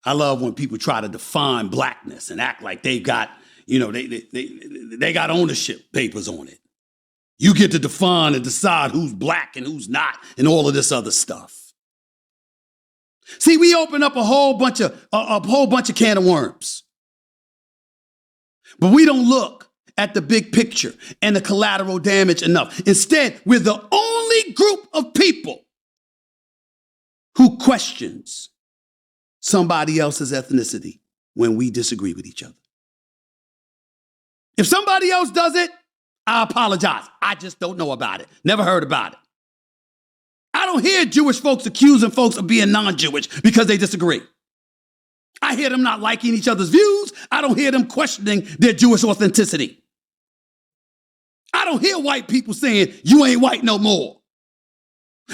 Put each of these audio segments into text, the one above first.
I love when people try to define blackness and act like they've got, they got ownership papers on it. You get to define and decide who's black and who's not and all of this other stuff. See, we open up a whole bunch of can of worms. But we don't look at the big picture and the collateral damage enough. Instead, we're the only group of people who questions somebody else's ethnicity when we disagree with each other. If somebody else does it, I apologize. I just don't know about it. Never heard about it. I don't hear Jewish folks accusing folks of being non-Jewish because they disagree. I hear them not liking each other's views. I don't hear them questioning their Jewish authenticity. I don't hear white people saying, you ain't white no more.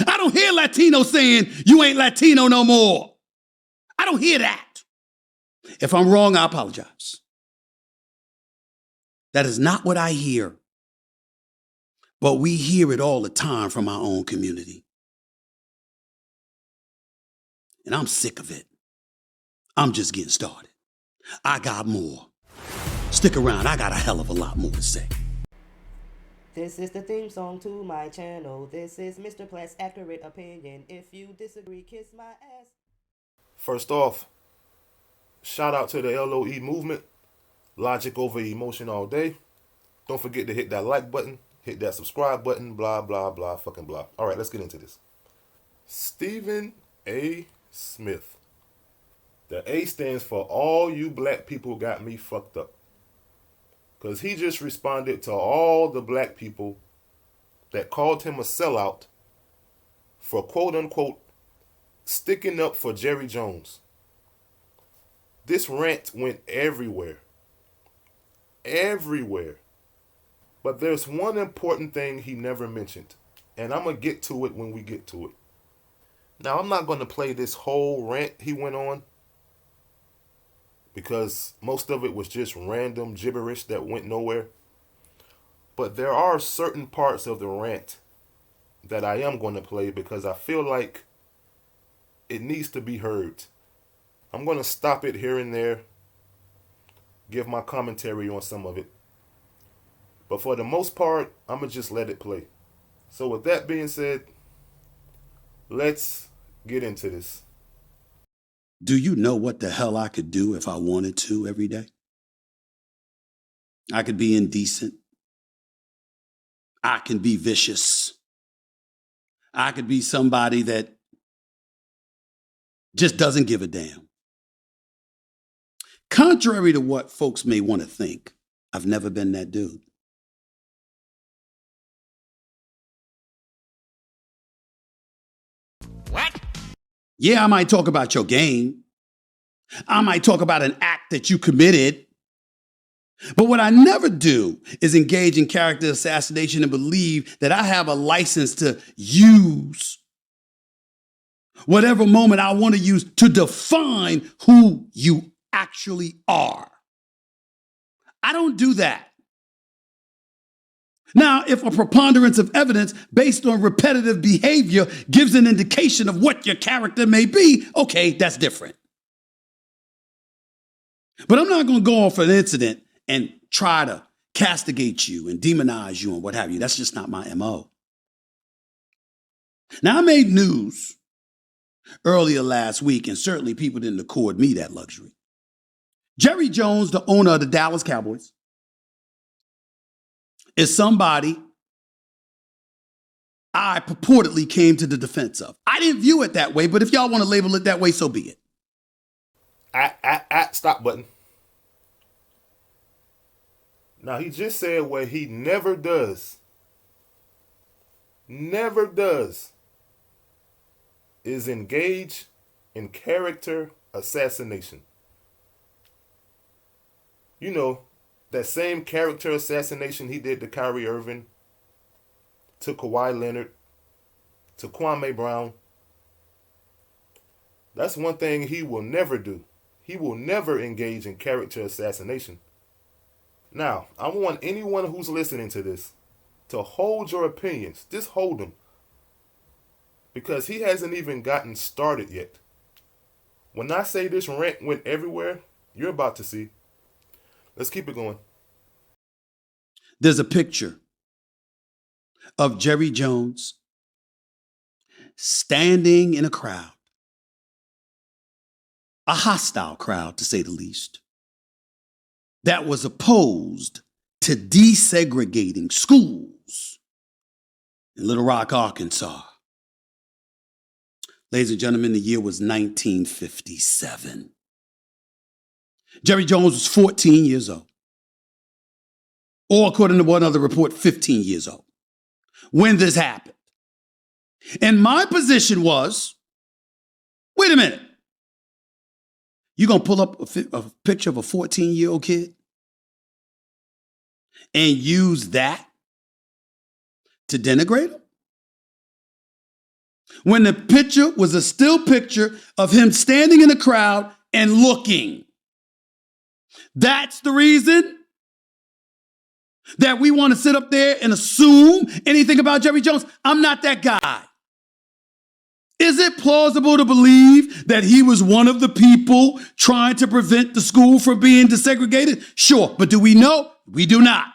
I don't hear Latinos saying, you ain't Latino no more. I don't hear that. If I'm wrong, I apologize. That is not what I hear. But we hear it all the time from our own community. And I'm sick of it. I'm just getting started. I got more. Stick around. I got a hell of a lot more to say. This is the theme song to my channel. This is Mr. Platt's accurate opinion. If you disagree, kiss my ass. First off, shout out to the L.O.E movement. Logic over emotion all day. Don't forget to hit that like button. Hit that subscribe button. Blah, blah, blah, fucking blah. All right, let's get into this. Stephen A. Smith. The A stands for all you black people got me fucked up. Because he just responded to all the black people that called him a sellout for quote unquote sticking up for Jerry Jones. This rant went everywhere. Everywhere. But there's one important thing he never mentioned. And I'm going to get to it when we get to it. Now, I'm not going to play this whole rant he went on, because most of it was just random gibberish that went nowhere. But there are certain parts of the rant that I am going to play because I feel like it needs to be heard. I'm going to stop it here and there, give my commentary on some of it. But for the most part, I'm going to just let it play. So with that being said, let's get into this. Do you know what the hell I could do if I wanted to every day? I could be indecent. I can be vicious. I could be somebody that just doesn't give a damn. Contrary to what folks may want to think, I've never been that dude. What? Yeah, I might talk about your game. I might talk about an act that you committed. But what I never do is engage in character assassination and believe that I have a license to use whatever moment I want to use to define who you actually are. I don't do that. Now, if a preponderance of evidence based on repetitive behavior gives an indication of what your character may be, okay, that's different. But I'm not going to go off an incident and try to castigate you and demonize you and what have you. That's just not my MO. Now, I made news earlier last week, and certainly people didn't accord me that luxury. Jerry Jones, the owner of the Dallas Cowboys, is somebody I purportedly came to the defense of. I didn't view it that way, but if y'all want to label it that way, so be it. Stop button. Now, he just said what he never does is engage in character assassination. You know, that same character assassination he did to Kyrie Irving, to Kawhi Leonard, to Kwame Brown. That's one thing he will never do. He will never engage in character assassination. Now, I want anyone who's listening to this to hold your opinions. Just hold them. Because he hasn't even gotten started yet. When I say this rant went everywhere, you're about to see. Let's keep it going. There's a picture of Jerry Jones standing in a crowd, a hostile crowd to say the least, that was opposed to desegregating schools in Little Rock, Arkansas. Ladies and gentlemen, the year was 1957. Jerry Jones was 14 years old, or according to one other report, 15 years old, when this happened. And my position was, wait a minute, you gonna pull up a picture of a 14-year-old kid and use that to denigrate him? When the picture was a still picture of him standing in the crowd and looking. That's the reason that we want to sit up there and assume anything about Jerry Jones. I'm not that guy. Is it plausible to believe that he was one of the people trying to prevent the school from being desegregated? Sure, but do we know? We do not.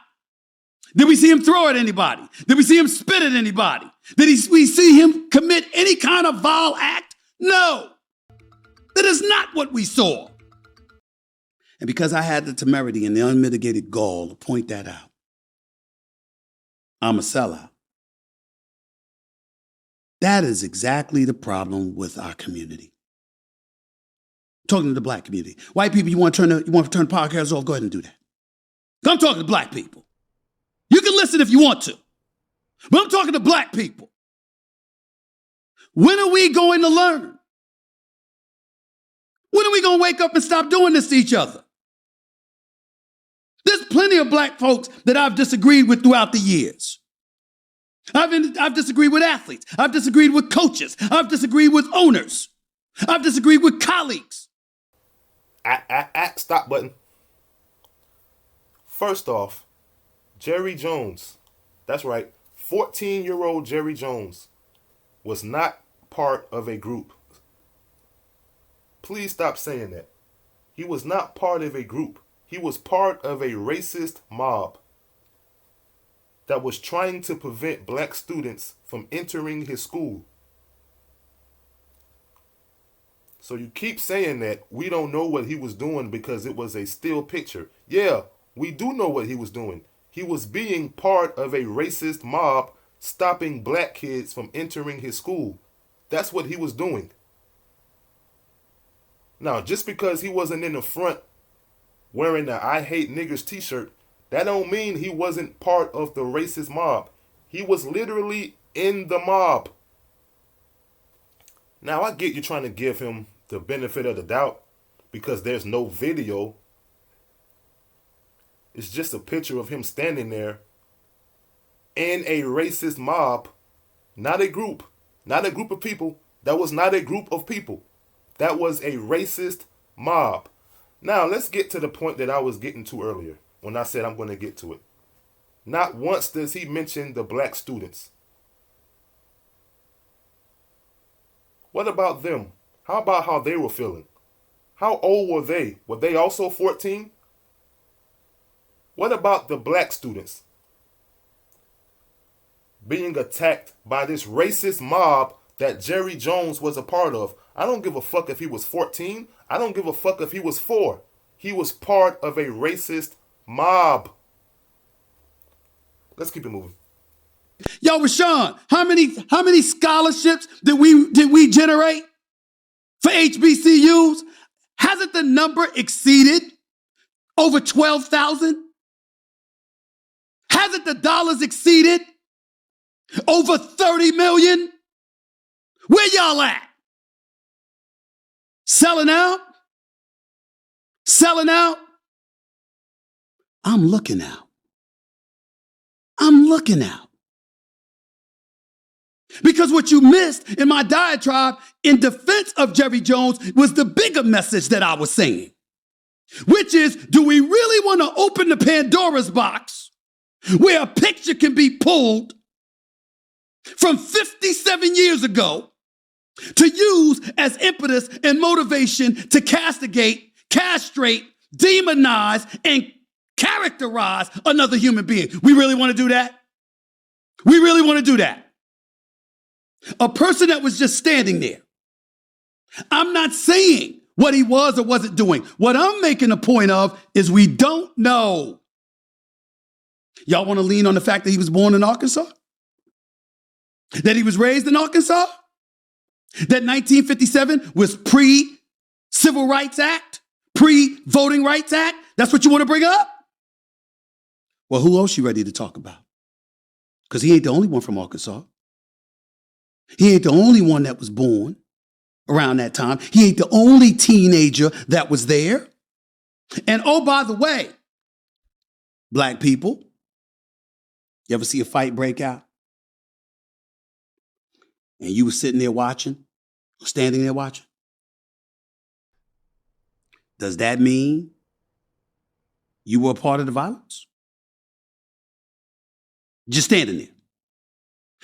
Did we see him throw at anybody? Did we see him spit at anybody? Did we see him commit any kind of vile act? No. That is not what we saw. And because I had the temerity and the unmitigated gall to point that out, I'm a sellout. That is exactly the problem with our community. I'm talking to the black community. White people, you want to turn the podcast off? Go ahead and do that. I'm talking to black people. You can listen if you want to, but I'm talking to black people. When are we going to learn? When are we going to wake up and stop doing this to each other? There's plenty of black folks that I've disagreed with throughout the years. I've disagreed with athletes. I've disagreed with coaches. I've disagreed with owners. I've disagreed with colleagues. Stop button. First off, Jerry Jones, that's right, 14-year-old Jerry Jones was not part of a group. Please stop saying that. He was not part of a group. He was part of a racist mob that was trying to prevent black students from entering his school. So you keep saying that we don't know what he was doing because it was a still picture. Yeah, we do know what he was doing. He was being part of a racist mob stopping black kids from entering his school. That's what he was doing. Now, just because he wasn't in the front wearing the I Hate Niggers t-shirt, that don't mean he wasn't part of the racist mob. He was literally in the mob. Now, I get you trying to give him the benefit of the doubt because there's no video. It's just a picture of him standing there in a racist mob, not a group of people. That was not a group of people. That was a racist mob. Now, let's get to the point that I was getting to earlier when I said I'm going to get to it. Not once does he mention the black students. What about them? How about how they were feeling? How old were they? Were they also 14? What about the black students being attacked by this racist mob that Jerry Jones was a part of? I don't give a fuck if he was 14. I don't give a fuck if he was 4. He was part of a racist mob. Let's keep it moving. Yo, Rashawn, how many scholarships did we generate for HBCUs? Hasn't the number exceeded over 12,000? Hasn't the dollars exceeded over 30 million? Where y'all at? Selling out? Selling out? I'm looking out. I'm looking out. Because what you missed in my diatribe in defense of Jerry Jones was the bigger message that I was saying, which is, do we really want to open the Pandora's box where a picture can be pulled from 57 years ago to use as impetus and motivation to castigate, castrate, demonize, and characterize another human being. We really want to do that? We really want to do that? A person that was just standing there. I'm not saying what he was or wasn't doing. What I'm making a point of is we don't know. Y'all want to lean on the fact that he was born in Arkansas? That he was raised in Arkansas? That 1957 was pre-Civil Rights Act? Pre-Voting Rights Act? That's what you want to bring up? Well, who else you ready to talk about? Because he ain't the only one from Arkansas. He ain't the only one that was born around that time. He ain't the only teenager that was there. And oh, by the way, black people, you ever see a fight break out? And you were sitting there watching, standing there watching? Does that mean you were a part of the violence? Just standing there.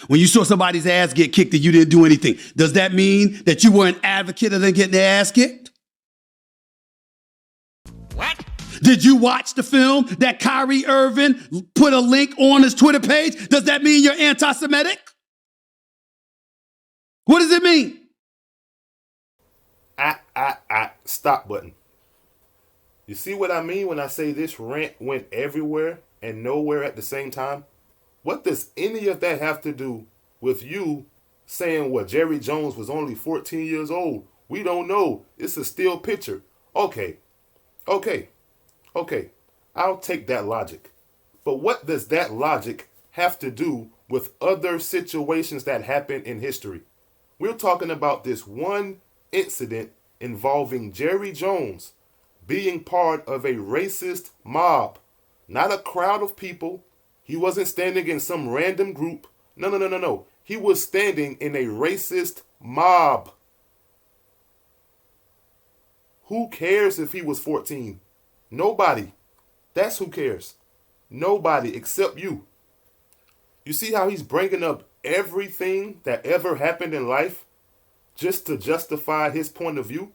When you saw somebody's ass get kicked and you didn't do anything, does that mean that you were an advocate of them getting their ass kicked? What? Did you watch the film that Kyrie Irving put a link on his Twitter page? Does that mean you're anti-Semitic? What does it mean? Stop button. You see what I mean when I say this rant went everywhere and nowhere at the same time? What does any of that have to do with you saying what Jerry Jones was only 14 years old? We don't know. It's a still picture. Okay. I'll take that logic. But what does that logic have to do with other situations that happen in history? We're talking about this one incident involving Jerry Jones being part of a racist mob, not a crowd of people. He wasn't standing in some random group. No. He was standing in a racist mob. Who cares if he was 14? Nobody. That's who cares. Nobody except you. You see how he's bringing up everything that ever happened in life just to justify his point of view?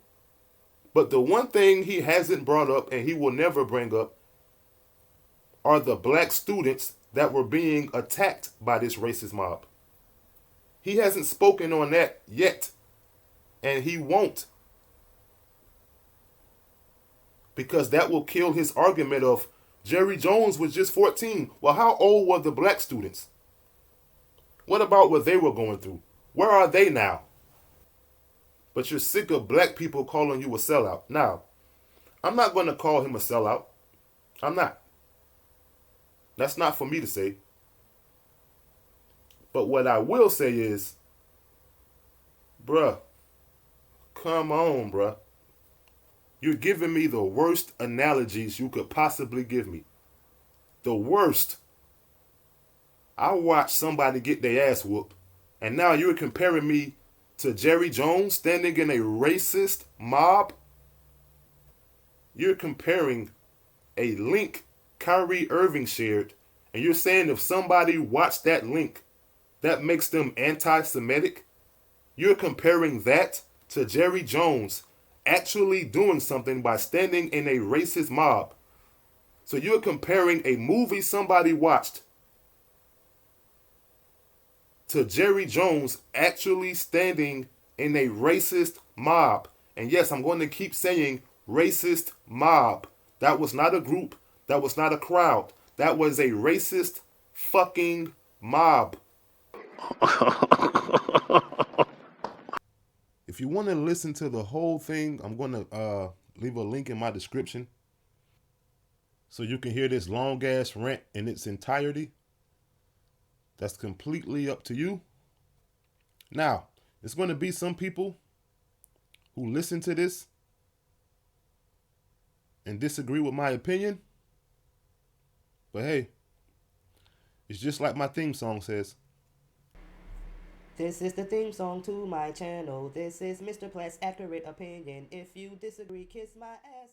But the one thing he hasn't brought up and he will never bring up are the black students that were being attacked by this racist mob. He hasn't spoken on that yet, and he won't. Because that will kill his argument of Jerry Jones was just 14. Well, how old were the black students? What about what they were going through? Where are they now? But you're sick of black people calling you a sellout. Now, I'm not going to call him a sellout. I'm not. That's not for me to say. But what I will say is, bruh, come on, bruh. You're giving me the worst analogies you could possibly give me. The worst. I watched somebody get their ass whooped, and now you're comparing me to Jerry Jones standing in a racist mob? You're comparing a link Kyrie Irving shared, and you're saying if somebody watched that link, that makes them anti-Semitic? You're comparing that to Jerry Jones actually doing something by standing in a racist mob. So you're comparing a movie somebody watched to Jerry Jones actually standing in a racist mob. And yes, I'm going to keep saying racist mob. That was not a group. That was not a crowd. That was a racist fucking mob. If you want to listen to the whole thing, I'm going to leave a link in my description so you can hear this long ass rant in its entirety. That's completely up to you. Now, there's going to be some people who listen to this and disagree with my opinion. But hey, it's just like my theme song says. This is the theme song to my channel. This is Mr. Platt's accurate opinion. If you disagree, kiss my ass.